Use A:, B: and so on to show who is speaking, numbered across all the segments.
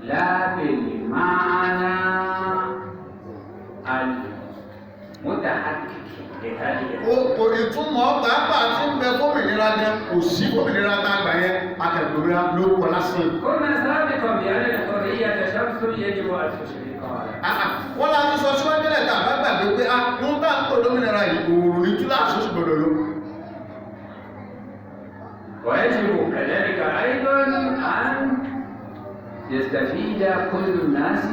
A: لا بالمعنى المتحقق لهذه
B: ìtumọ̀ pàápàá tí ń bẹ fómìnira gan kò sí fómìnira tá a gbà yẹn akẹ́gbẹ̀mìnira ló kọ lásán.
A: كنا سابقا بأن الحرية شمس يجب أن تشرقها.
B: wọ́n láti sọ síwájú lẹ́ta bá gbàgbé pé a ń bá ń pè lómìnira yìí òòrùn ní túláàsì oṣù gbọdọ̀ lọ.
A: ويجب كذلك أيضا أن يستفيد كل الناس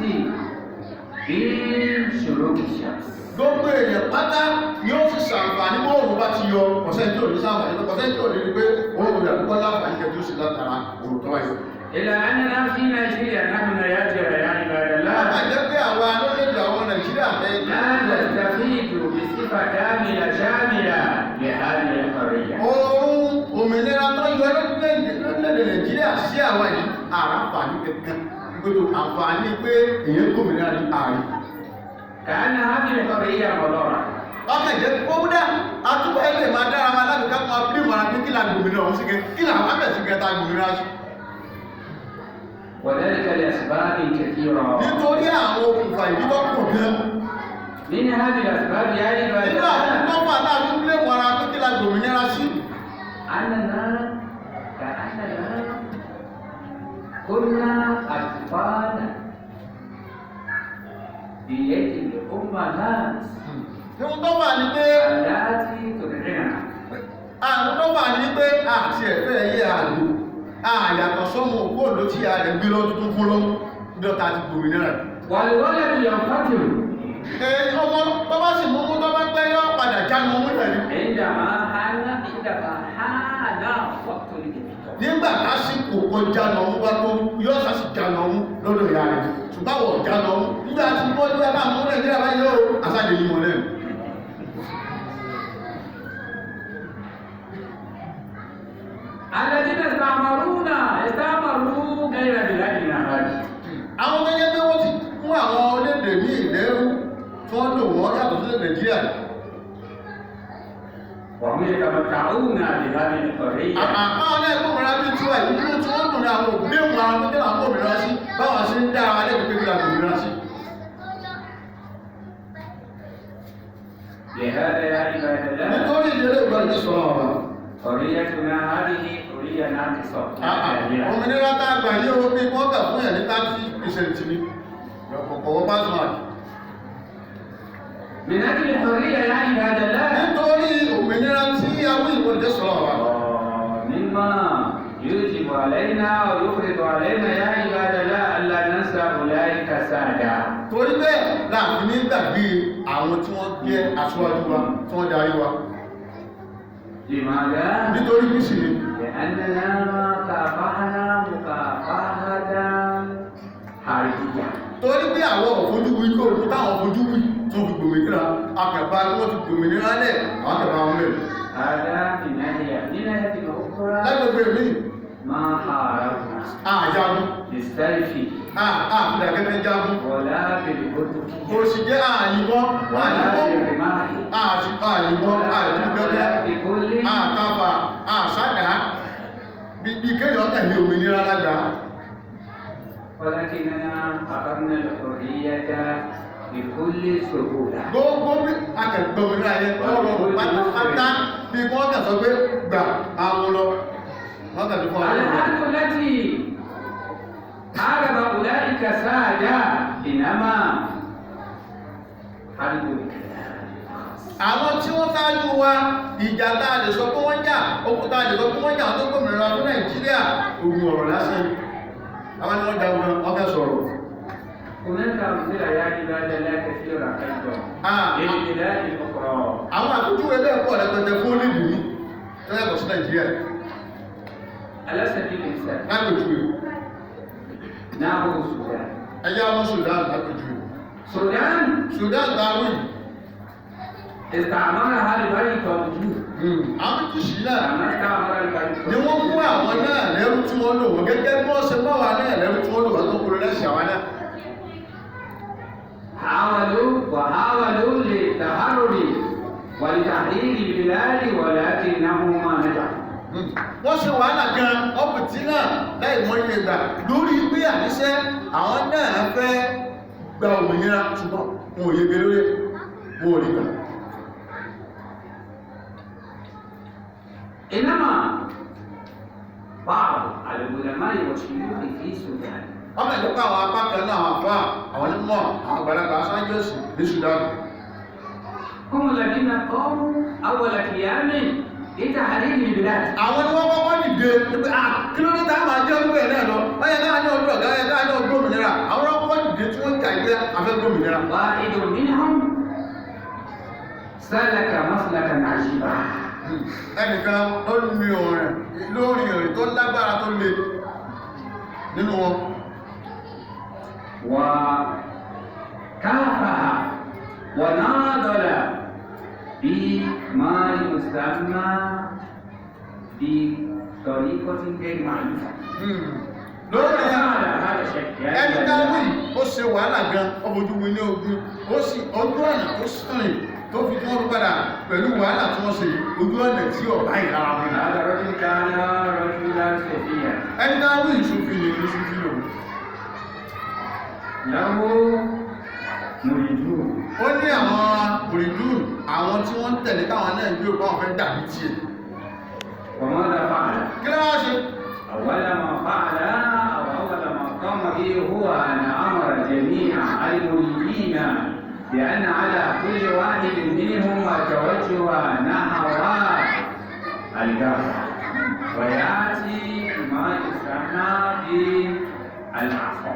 A: من شروق الشمس.
B: gbogbo èèyàn pátá yóò sì ṣàǹfààní bó òun bá ti yọ ọ̀sẹ̀ tí ò ní ṣàǹfààní pé ọ̀sẹ̀ tí ò ní rí pé òun rẹ̀ púpọ̀ láǹfààní kẹjú sí látara òun tó wáyé.
A: إلا أننا في نيجيريا نحن نياجر يا عباد الله.
B: wọ́n jẹ́ pé àwa lórílẹ̀-èdè àwọn nàìjíríà
A: لا نستفيد بصفة كاملة شاملة لهذه الحرية.
B: ohun òmìnira tó yọ lórílẹ̀-èdè nàìjíríà sí àwa yìí àràǹfààní kankan gbogbo àǹfààní pé èèyàn gómìnira ní ààrẹ.
A: كأن هذه الحرية مضرة.
B: ọkàn jẹ́ kódà àtúbọ̀ ẹgbẹ́ máa dára máa láti ká máa bí mọ̀ra pé kí la gómìnira ọ̀hún sí kẹ́ kí la wà bẹ̀ sí kẹ́ ta gómìnira sí.
A: وذلك لأسباب كثيرة.
B: nítorí àwọn okùnfà ìdíkọ̀ pọ̀ gan.
A: من هذه الأسباب يا عباد
B: nínú àwọn
A: الله
B: tó fà láti bí mọ̀ra pé kí la gómìnira sí.
A: أننا كأننا كنا أطفالا بيد الأمهات
B: ohun tó fà ní pé
A: التي ترضعنا.
B: àwọn tó fà ní pé àti ẹ̀fẹ́ ẹyẹ àgbò àyàtọ̀ sọ́mọ òkú òlò tí a rẹ̀ gbé lọ́dún tó fún lọ́mú dọ́ta ti gómìnira.
A: والولد ينفجر
B: ọmọ tó bá sì mú tó bá pẹ́ yọ padà jánu ọmú tẹ̀lé.
A: عندما حان وقت الإنفاق.
B: nígbà tásìkò kọjá lọ́mú bá tó yọ sásì jánu ọmú lọ́dọ̀ ìyá rẹ̀ ṣùgbọ́n wọ̀ jánu ọmú nígbà tí wọ́n ti bá mú nàìjíríà bá yọ àsáde yìí mọ̀ lẹ́nu.
A: الذين استعمروا غير بلادنا هذه.
B: àwọn tó yẹ pé wọ́n ti mú àwọn orílẹ̀-èdè ní ìlẹ́rú tí wọ́n lò wọ́n yàtọ̀ sí nàìjíríà.
A: وهم يتمتعون بهذه الحرية.
B: àwọn ẹgbẹ́ òmìnira bíi tí wà nínú tí wọ́n dùn ní àwọn òbí òun àwọn tó tẹ́lá òmìnira sí báwọn sí ń dá ara lẹ́gbẹ̀ẹ́ pé kí la òmìnira sí.
A: لهذا يا عباد الله
B: nítorí ìdílé ìgbàlódé sọ̀rọ̀ ọ̀rọ̀.
A: حريتنا هذه حرية ناقصة.
B: òmìnira tá a gbà yí owó bí wọ́n gbà fún yẹn ní 30% ní ọ̀pọ̀ pásmáàkì.
A: من أجل الحرية يا عباد الله.
B: nítorí òmìnira tí àwọn ìgbàlódé sọ̀rọ̀ ọ̀rọ̀.
A: مما يجب علينا ويفرض علينا يا عباد الله ألا ننسى أولئك السادة.
B: torí bẹ́ẹ̀ láàfin ní gbàgbé àwọn tí wọ́n jẹ́ aṣáájú wa tí wọ́n darí wa.
A: لماذا؟
B: nítorí bí sì ni.
A: لأننا كافحنا مكافحة حربية.
B: torí pé àwọn òfojúwí kó òkú táwọn òfojúwí tó fi gbòmìnira akẹ̀bá tí wọ́n ti gbòmìnira lẹ̀ àwọn akẹ̀bá wọn mẹ́rin.
A: هذا من ناحية أخرى
B: lágbègbè mi
A: ما حاربنا
B: àjagun
A: بالسيف
B: àfìdàkẹ́kẹ́ jagun
A: ولا بالبطق
B: kò sì jẹ́ àyíbọn
A: ولا بالرماح
B: àyíbọn àyíbẹ́kẹ́
A: بكل
B: àtàfà àṣádà bí kéèyàn tẹ̀lé òmìnira lágbàá.
A: ولكننا أخذنا الحرية بكل سهولة.
B: gbogbo bí akẹgbẹ̀mìnira yẹn ọ̀rọ̀ pátápátá bí wọ́n tẹ̀sọ́ pé gbà àwọn lọ wọ́n tẹ̀sọ́ fún àwọn
A: الحرب التي حارب أولئك سادة إنما حرب
B: àwọn tí wọ́n ṣáájú wa ìjà tá a lè sọ pé wọ́n jà okùn tá a lè sọ pé wọ́n jà tó gbòmìnira fún nàìjíríà ogun ọ̀rọ̀ lásán àwọn ni wọ́n jagun wọn fẹ́ sọ̀rọ̀.
A: هناك أمثلة يا عباد الله كثيرة أيضا للبلاد الأخرى.
B: àwọn àpèjúwe bẹ́ẹ̀ pọ̀ rẹpẹtẹ fún olébù mi tó yàtọ̀ sí nàìjíríà.
A: على سبيل المثال
B: lápèjúwe
A: ناخذ السودان.
B: ẹjẹ́ àwọn sudan lápèjúwe. sudan tàwí
A: استعمرها البيت والجود.
B: àwọn tó sì náà
A: كما استعمر البيت
B: ni wọ́n mú àwọn náà lẹ́rú tí wọ́n lò wọ́n gẹ́gẹ́ bí wọ́n ṣe mọ́ wa náà lẹ́rú tí wọ́n lò wọ́n tó kúrò lẹ́sẹ̀ wa náà.
A: حاولوا للتحرر ولتحرير البلاد ولكنهم ما نجحوا.
B: wọ́n ṣe wàhálà gan ọ̀pùtí náà láì mọ́ ilé ìgbà lórí pé àníṣẹ́ àwọn náà fẹ́ gba òmìnira ṣùgbọ́n wọn ò yege lórí wọn ò rí gbà.
A: إنما بعض العلماء والشيوخ في السودان
B: ọmọ ìjọba àwọn apá kan náà àwọn afá àwọn onímọ̀ àwọn àgbàlagbà aṣáájú ẹ̀sìn ní Sudan.
A: هم الذين قاموا أول قيام لتحرير البلاد.
B: àwọn ni wọ́n kọ́kọ́ dìde pé kí ló ní tá a máa jẹ́ orúkọ ẹ̀ náà lọ báyẹn náà ní ọdún ọ̀gá ẹ̀ náà ní ọdún òmìnira àwọn kọ́kọ́ dìde tí wọ́n jà ìgbé afẹ́ gómìnira.
A: واحد منهم سلك مسلكا عجيبا.
B: ẹnìkan ló ní orin lórí ìrìn tó lágbára tó le nínú wọn.
A: وكافح وناضل بما يسمى بطريقة غير معروفة.
B: lórí
A: هذا الشيء
B: ẹni dáwì ó ṣe wàhálà gan ọmọdúnwìn ní ogun ó sì ojú ọ̀nà tó sìn tó fi tún ọdún padà pẹ̀lú wàhálà tí wọ́n ṣe ojú ọ̀nà tí ọ̀bá ìlara wọn.
A: هذا الرجل كان رجلا سفيا.
B: ẹni dáwì ìṣòfin ní ìṣòfin lòun.
A: له مريدون.
B: ó ní àwọn mùrìdùn àwọn tí wọ́n ń tẹ̀lé káwọn náà ń gbé òkú àwọn fẹ́ dàbí tiẹ̀.
A: وماذا فعل؟
B: kí ló wá ṣe?
A: أول ما فعل أو أول ما قام به هو أن أمر جميع المريدين بأن على كل واحد منهم التوجه نحو الجبر ويأتي ما يسمى بالعفو.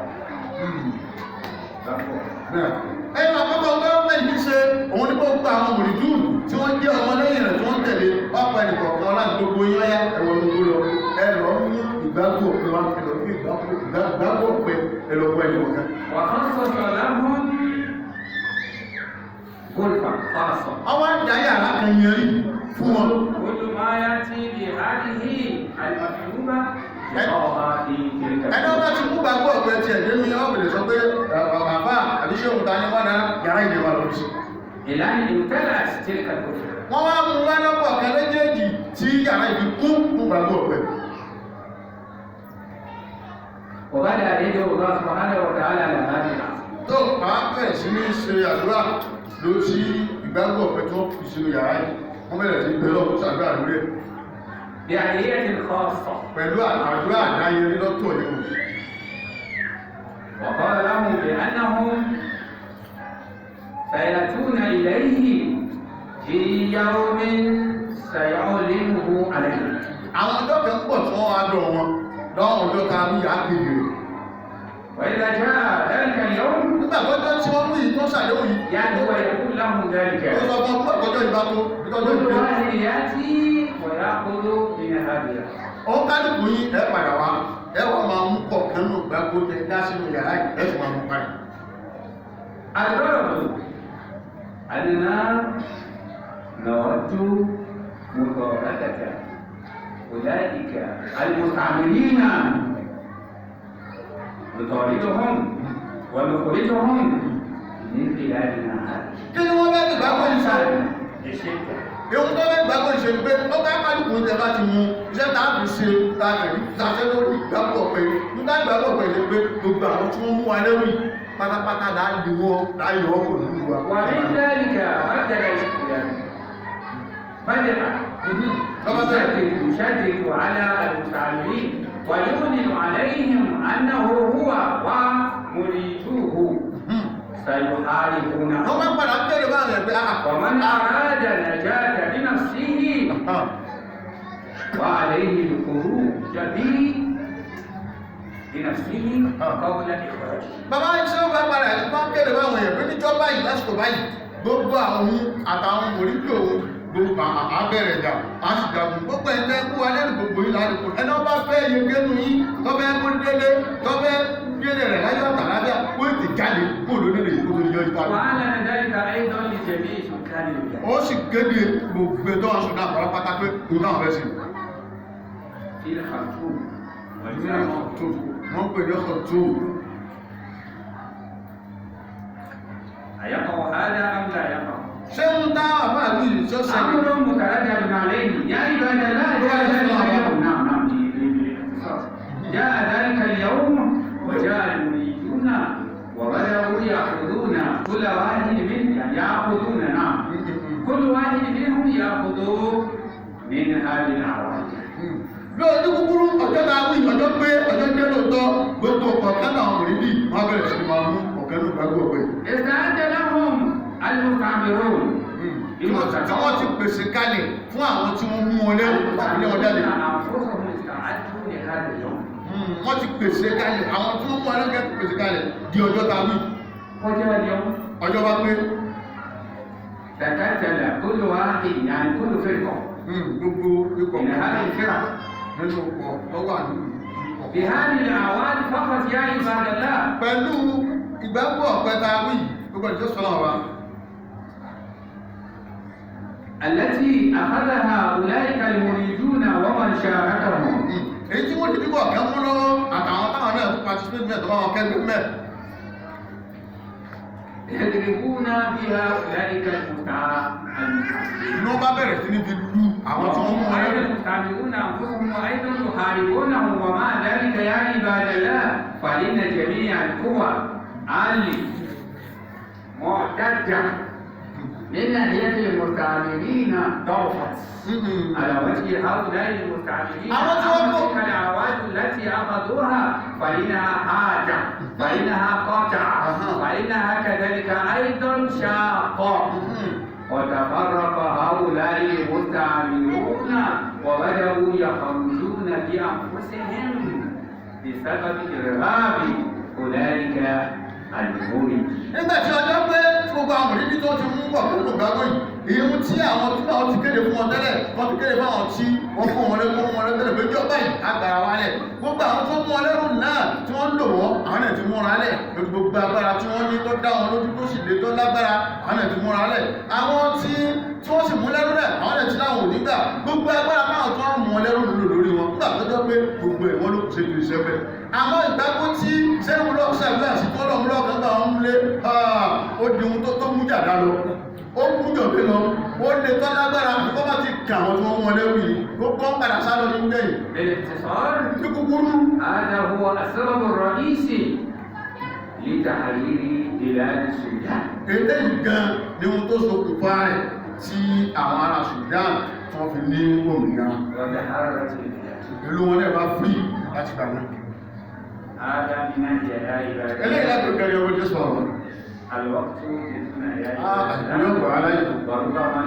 B: ẹ̀yìn àkọ́kọ́ gọ́ọ̀mẹ̀ntì ṣe òun ní gbogbo àwọn mùrìdùn tí wọ́n jẹ́ ọmọ lẹ́yìn rẹ̀ tí wọ́n tẹ̀lé ọ̀pọ̀ ẹnìkọ̀ọ̀kan láti gbogbo yọ́yá ẹ̀wọ̀n gbogbo lọ ẹ̀rọ mú ìgbàgbọ́ òpin wá ẹ̀lọ́ bí ìgbàgbọ́ òpin ẹ̀lọ́pọ̀ ẹnìkọ̀ọ̀kan.
A: وخصص لهم غرفة خاصة.
B: ọwọ́ àdáyà alákanyẹrí fún wọn.
A: كل ما يأتي بهذه المطلوبة يضعها في تلك
B: ẹni ọba ti mú gbàgbọ́ ọ̀pẹ tiẹ̀ nínú yẹn ọ̀bẹ̀lẹ̀ sọ pé bàbá àbíṣe òkúta ní wọ́n náà yàrá ìdíwà lọ́wọ́ sí.
A: إلى أن امتلأت تلك الغرفة.
B: wọ́n wá mú wá lọ́pọ̀ ọ̀kan méjèèjì tí yàrá ìdí kún fún gbàgbọ́ ọ̀pẹ.
A: وبدأ يدعو الله سبحانه وتعالى على هذه العصر.
B: tó máa bẹ̀rẹ̀ sí ní ṣe àdúrà ló tí ìgbàgbọ́ ọ̀pẹ tó fi sínú yàrá yìí wọ́n bẹ̀rẹ̀ sí gbé lọ́pọ̀ sàdúrà lórí ẹ̀.
A: بأدعية خاصة.
B: pẹ̀lú àdúrà àdáyẹrí lọ́tọ̀ nínú.
A: وقال لهم بأنهم سيأتون إليه في يوم سيعلنه عليهم.
B: àwọn ọjọ́ kan pọ̀ tí wọ́n wá dọ̀ wọn lọ́wọ́ ọjọ́ ta ní ìyá kejì rẹ̀.
A: وإذا جاء ذلك اليوم
B: nígbà tọ́jọ́ tí wọ́n mú yìí tó ṣàdéhùn yìí.
A: يعني ويقول لهم ذلك.
B: ó sọ fún ọgbọ́n ọjọ́ ìbá tó ìtọ́jọ́
A: كل
B: ìbá.
A: واحد يأتي ويأخذ من هذه.
B: ó kálukú yín ẹ padà wá ẹ wọ́n máa mú pọ̀ kánú gbàgbó tẹ dá sínú yàrá yìí ẹ sì máa mú padà.
A: الغرض أننا نود مشاركة أولئك المستعمرين نطاردهم ونخرجهم من بلادنا هذه.
B: kí ni wọ́n bẹ́ẹ̀ gbàgbọ́ ìṣe?
A: الشدة.
B: ìhun tó bẹ́ẹ̀ gbàgbọ́ ìṣe ni pé ó bá kálukú tẹ bá ti mú iṣẹ́ tá a fi ṣe tá a kẹ̀lé ṣàṣẹ lórí ìgbàgbọ́ ọ̀pẹ nígbà ìgbàgbọ́ ọ̀pẹ ṣe pé gbogbo àwọn tí wọ́n mú wa lẹ́rù yìí pátápátá láàyè wọn láàyè wọn kò nínú wa.
A: ومن ذلك بدل يشدد على المستعمرين ويعلن عليهم أنه هو ومريدوه سيحاربونه.
B: wọ́n máa ń padà bẹ̀rẹ̀ bá rẹ̀ pé
A: ومن أراد النجاة بنفسه وعليه الخروج بنفسه قبل إخراجه.
B: bàbá iṣẹ́ ó bá padà ẹ̀ máa ń bẹ̀rẹ̀ bá wọn yẹ̀ pé níjọ́ báyìí lásìkò báyìí gbogbo àwọn àtàwọn mòríkì òun gbogbo àbẹ̀rẹ̀ jà á sì jagun gbogbo ẹgbẹ́ kú wa lẹ́nu gbogbo yìí láti kú ẹni ọba fẹ́ yege nù yín tọ́fẹ́ kúndélé tọ́fẹ́ gbélé rẹ̀ láyọ̀ tàlàbíà kó ètè jáde kó lóde lè kó tó yọ ìta.
A: وأعلن ذلك أيضا لجميع سكان البلاد.
B: ó sì kéde gbogbo ẹjọ́ ọ̀sùn náà pátápátá pé kò náà fẹ́ sí.
A: في الخرطوم
B: wọ́n pè ní ọkọ̀ tó.
A: أيقع هذا أم لا يقع؟
B: ṣé ń dá àbá àbí ìṣọ́sẹ̀
A: أمر متردد عليه يا عباد الله جاء ذلك اليوم نعم جاء ذلك اليوم وجاء المريدون وبدأوا يأخذون كل واحد منهم يأخذون نعم كل واحد منهم يأخذ من هذه الأعوام
B: lóòdú kúkúrú ọjọ́ ta wí ọjọ́ pé ọjọ́ jẹ́ lóòótọ́ gbogbo ọ̀kan náà wòrí bí wọ́n bẹ̀rẹ̀ sí máa mú ọ̀kan ní ìgbàgbọ́ ọ̀pẹ́
A: استعد لهم المستعمرون
B: wọ́n ti pèsè kalẹ̀ fún àwọn tí wọ́n mú wọn lẹ́rù ní ọ̀dálẹ̀
A: أنفسهم استعدوا لهذا اليوم
B: wọ́n ti pèsè kalẹ̀ àwọn tí wọ́n mú wọn lẹ́rù ti pèsè kalẹ̀ di ọjọ́ ta wí
A: وجاء اليوم
B: ọjọ́ bá pé
A: تكتل كل واحد يعني كل فرقة
B: gbogbo ikọ̀
A: من هذه الفرق
B: nínú ọkọ̀ tó wà nínú
A: بهذه الأعوام فقط يا عباد الله
B: pẹ̀lú ìgbàgbọ́ ọ̀pẹ́ ta wí gbogbo ìjọ sọ́nà wa
A: التي أخذها أولئك المريدون ومن شاركهم
B: èyí tí wọ́n ti dípọ̀ kẹ́ mú lọ́wọ́ àtàwọn táwọn náà participate mẹ́ tó bá wọn kẹ́gbẹ́ mẹ́
A: يضربون بها أولئك المستعمرون
B: ní wọ́n bá bẹ̀rẹ̀ sí ní fi lú àwọn tí wọ́n mú wọn lẹ́rù
A: المستعمرون أنفسهم وأيضا يحاربونهم ومع ذلك يا عباد الله فإن جميع القوى المعتدة من ناحية المستعمرين ضعفت على وجه هؤلاء المستعمرين تلك الأعوام التي أخذوها فإنها حاجة فإنها قطع فإنها كذلك أيضا شاقة وتفرق هؤلاء المستعمرون وبدأوا يخرجون بأنفسهم بسبب إرهاب أولئك المريدين.
B: nígbà tí ọjọ́ pé gbogbo àwọn òdídí tó ti mú pọ̀ nínú ìgbàgbọ́ yìí èyí tí àwọn tí náà ti kéde fún wọn tẹ́lẹ̀ wọ́n ti kéde fún àwọn tí wọ́n fún wọn lẹ́kọ́ wọn lẹ́tẹ̀lẹ̀ pé jọba yìí agbára wa lẹ̀ gbogbo àwọn tó mú wọn lẹ́rù náà tí wọ́n ń lò wọ́n àwọn náà ti múra lẹ̀ lórí gbogbo agbára tí wọ́n ní tó dá wọn lójú tó sì lé tó lágbára àwọn náà ti múra lẹ̀ àwọn tí wọ́n sì mú lẹ́rù náà àwọn náà ti láwọn ò nígbà gbogbo agbára náà tó wọ́n mú wọn lẹ́rù lò lórí wọn nígbà tó jọ pé gbogbo ẹ̀ wọ́n ló ṣe kìí ṣẹ́fẹ́ àmọ́ ìgbàgbọ́ tí sẹ́yìn lọ́ọ̀ ṣàgbé àsìkò ọlọ́run lọ́ọ̀kan gbà wọn lé ó di ohun tó mú jàdá lọ ó mú jọ̀bí lọ ó lè tọ́ lágbára kó bá ti kà wọ́n tí wọ́n mú ọlẹ́rù yìí ó kọ́ ń padà sálọ ní gbẹ̀yìn
A: بالاختصار
B: ní kúkúrú
A: هذا هو السبب الرئيسي لتحرير بلاد السودان.
B: eléyìí gan ni ohun tó ṣokùnfà rẹ̀ tí àwọn ará Sudan tí wọ́n fi ní òmìnira
A: وتحررت البلاد.
B: ìlú wọn náà bá frí láti gbà náà
A: هذا من الجلائل.
B: eléyìí láti kẹrì owó jésù ọ̀rọ̀
A: الوقت يدنا يا
B: àti ìlú ọgbà aláìkú
A: وربما